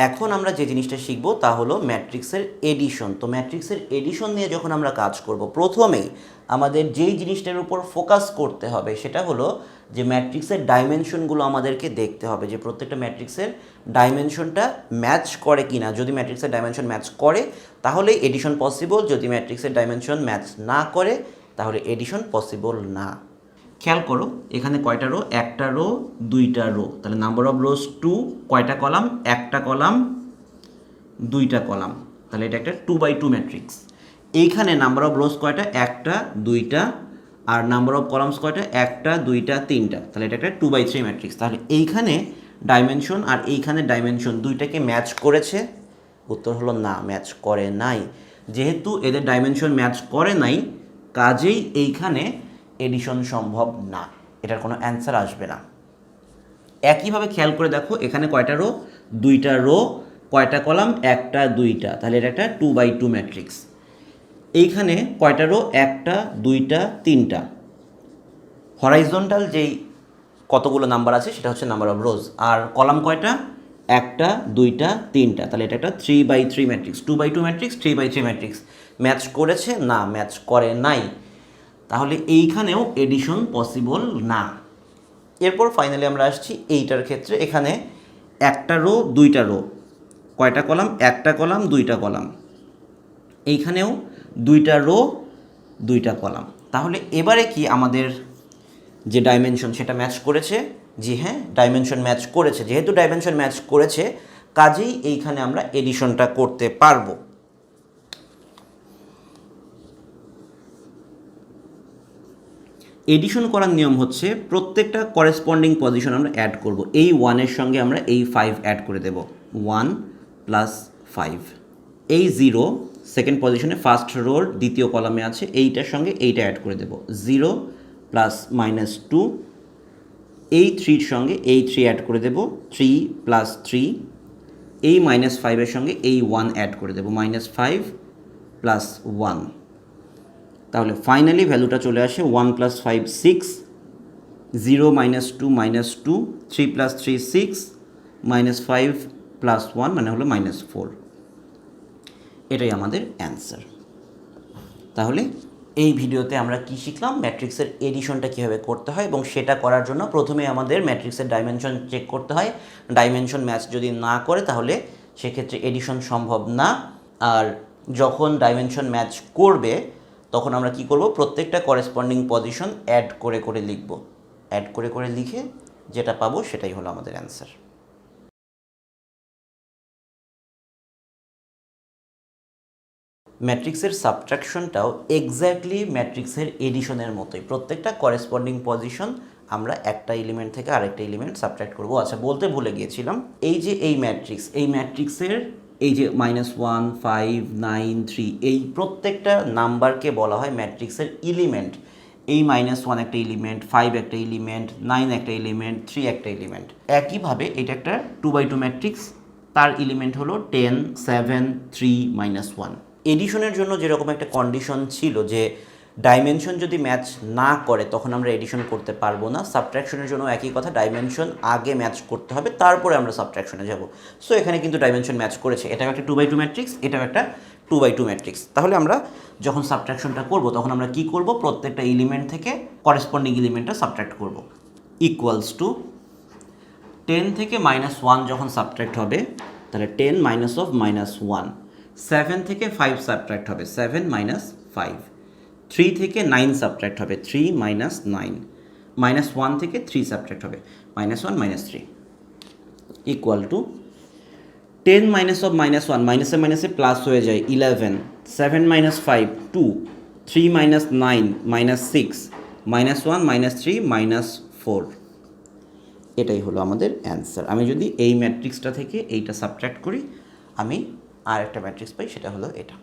এখন আমরা যে জিনিসটা শিখব তা হলো ম্যাট্রিক্সের এডিশন। তো ম্যাট্রিক্সের এডিশন নিয়ে যখন আমরা কাজ করব, প্রথমেই আমাদের যেই জিনিসটার উপর ফোকাস করতে হবে সেটা হলো যে ম্যাট্রিক্সের ডাইমেনশনগুলো আমাদেরকে দেখতে হবে, যে প্রত্যেকটা ম্যাট্রিক্সের ডাইমেনশনটা ম্যাচ করে কি না। যদি ম্যাট্রিক্সের ডাইমেনশন ম্যাচ করে তাহলে এডিশন পসিবল, যদি ম্যাট্রিক্সের ডাইমেনশন ম্যাচ না করে তাহলে এডিশন পসিবল না। খেয়াল করো এখানে কয়টা রো, একটা রো, দুইটা রো, তাহলে নাম্বার অফ রোজ 2, কয়টা কলাম, একটা কলাম, দুইটা কলাম, তাহলে এটা একটা 2x2 ম্যাট্রিক্স। এইখানে নাম্বার অফ রোজ কয়টা, একটা, দুইটা, আর নাম্বার অফ কলামস কয়টা, একটা, দুইটা, তিনটা, তাহলে এটা একটা 2x3 ম্যাট্রিক্স। তাহলে এইখানে ডাইমেনশন আর এইখানে ডাইমেনশন দুইটাকে ম্যাচ করেছে, উত্তর হলো না, ম্যাচ করে নাই। যেহেতু এদের ডাইমেনশন ম্যাচ করে নাই, কাজেই এইখানে এডিশন সম্ভব না, এটার কোনো অ্যান্সার আসবে না। একইভাবে খেয়াল করে দেখো এখানে কয়টা রো, দুইটা রো, কয়টা কলাম, একটা, দুইটা, তাহলে এটা একটা 2x2 ম্যাট্রিক্স। এইখানে কয়টা রো, একটা, দুইটা, তিনটা, হরাইজন্টাল যেই কতগুলো নাম্বার আছে সেটা হচ্ছে নাম্বার অফ রোজ, আর কলাম কয়টা, একটা, দুইটা, তিনটা, তাহলে এটা একটা 3x3 matrix. 2x2 matrix, 3x3 matrix. Match করেছে না, ম্যাচ করে নাই, তাহলে এইখানেও এডিশন পসিবল না। এরপর ফাইনালি আমরা আসছি এইটার ক্ষেত্রে। এখানে একটা রো, দুইটা রো, কয়টা কলাম, একটা কলাম, দুইটা কলাম, এইখানেও দুইটা রো, দুইটা কলাম। তাহলে এবারে কি আমাদের যে ডাইমেনশন সেটা ম্যাচ করেছে? জি হ্যাঁ, ডাইমেনশন ম্যাচ করেছে। যেহেতু ডাইমেনশন ম্যাচ করেছে কাজেই এইখানে আমরা এডিশনটা করতে পারবো। এডিশন করার নিয়ম হচ্ছে প্রত্যেকটা করেসপন্ডিং পজিশন আমরা অ্যাড করব। এই 1-এর সঙ্গে আমরা এই 5 অ্যাড করে দেব, 1 + 5। এই 0 সেকেন্ড পজিশনে ফার্স্ট রোর দ্বিতীয় কলামে আছে, এইটার সঙ্গে এইটা অ্যাড করে দেব, 0 + -2। এই 3-র সঙ্গে এই 3 অ্যাড করে দেব, 3 + 3। এই -5-এর সঙ্গে এই 1 অ্যাড করে দেব, -5 + 1। তাহলে ফাইনালি ভ্যালুটা চলে আসে 1 + 5 6, 0 - 2 -2, 3 + 3 6, -5 + 1 মানে হলো -4। এটাই আমাদের অ্যান্সার। তাহলে এই ভিডিওতে আমরা কি শিখলাম, ম্যাট্রিক্সের এডিশনটা কীভাবে করতে হয়, এবং সেটা করার জন্য প্রথমে আমাদের ম্যাট্রিক্সের ডাইমেনশন চেক করতে হয়। ডাইমেনশন ম্যাচ যদি না করে তাহলে সেক্ষেত্রে এডিশন সম্ভব না। আর যখন ডাইমেনশন ম্যাচ করবে তখন আমরা কি করব, প্রত্যেকটা করেসপন্ডিং পজিশন অ্যাড করে করে লিখব। অ্যাড করে করে লিখে যেটা পাবো সেটাই হলো আমাদের অ্যান্সার। ম্যাট্রিক্সের সাবট্রাকশনটাও এক্স্যাক্টলি ম্যাট্রিক্সের এডিশনের মতোই। প্রত্যেকটা করেসপন্ডিং পজিশন আমরা একটা এলিমেন্ট থেকে আরেকটা এলিমেন্ট সাবট্রাক্ট করব। আচ্ছা, বলতে ভুলে গিয়েছিলাম, এই যে এই ম্যাট্রিক্সের এই যে -1, 5, 9, 3, এই প্রত্যেকটা নাম্বারকে বলা হয় ম্যাট্রিক্সের এলিমেন্ট। এই -1 একটা এলিমেন্ট, 5 একটা এলিমেন্ট, 9 একটা এলিমেন্ট, 3 একটা এলিমেন্ট। একইভাবে এটা একটা 2x2 ম্যাট্রিক্স, তার এলিমেন্ট হলো 10, 7, 3, -1। এডিশনের জন্য যেরকম একটা কন্ডিশন ছিল যে ডাইমেনশন যদি ম্যাচ না করে তখন আমরা এডিশন করতে পারবো না, সাবট্রাকশনের জন্য একই কথা, ডাইমেনশন আগে ম্যাচ করতে হবে তারপরে আমরা সাবট্রাকশনে যাব। সো এখানে কিন্তু ডাইমেনশন ম্যাচ করেছে, এটাও একটা 2x2 ম্যাট্রিক্স, এটাও একটা 2x2 ম্যাট্রিক্স। তাহলে আমরা যখন সাবট্রাকশনটা করব তখন আমরা কি করব, প্রত্যেকটা এলিমেন্ট থেকে করেসপন্ডিং এলিমেন্টটা সাবট্রাক্ট করব। ইকুয়ালস টু 10 থেকে -1 যখন সাবট্রাক্ট হবে তাহলে 10 -1। 7 থেকে 5 সাবট্রাক্ট হবে, 7 - 5। 3 থেকে 9 সাবট্রাক্ট হবে, 3 - 9। -1 থেকে 3 সাবট্রাক্ট হবে, -1 - 3। ইকুয়াল টু 10 - -1, মাইনাসে মাইনাসে প্লাস হয়ে যায় 11, 7 - 5 2, 3 - 9 -6, -1 - 3 -4। এটাই হলো আমাদের অ্যান্সার। আমি যদি এই ম্যাট্রিক্সটা থেকে এইটা সাবট্রাক্ট করি আমি আর একটা ম্যাট্রিক্স পাই, সেটা হলো এটা।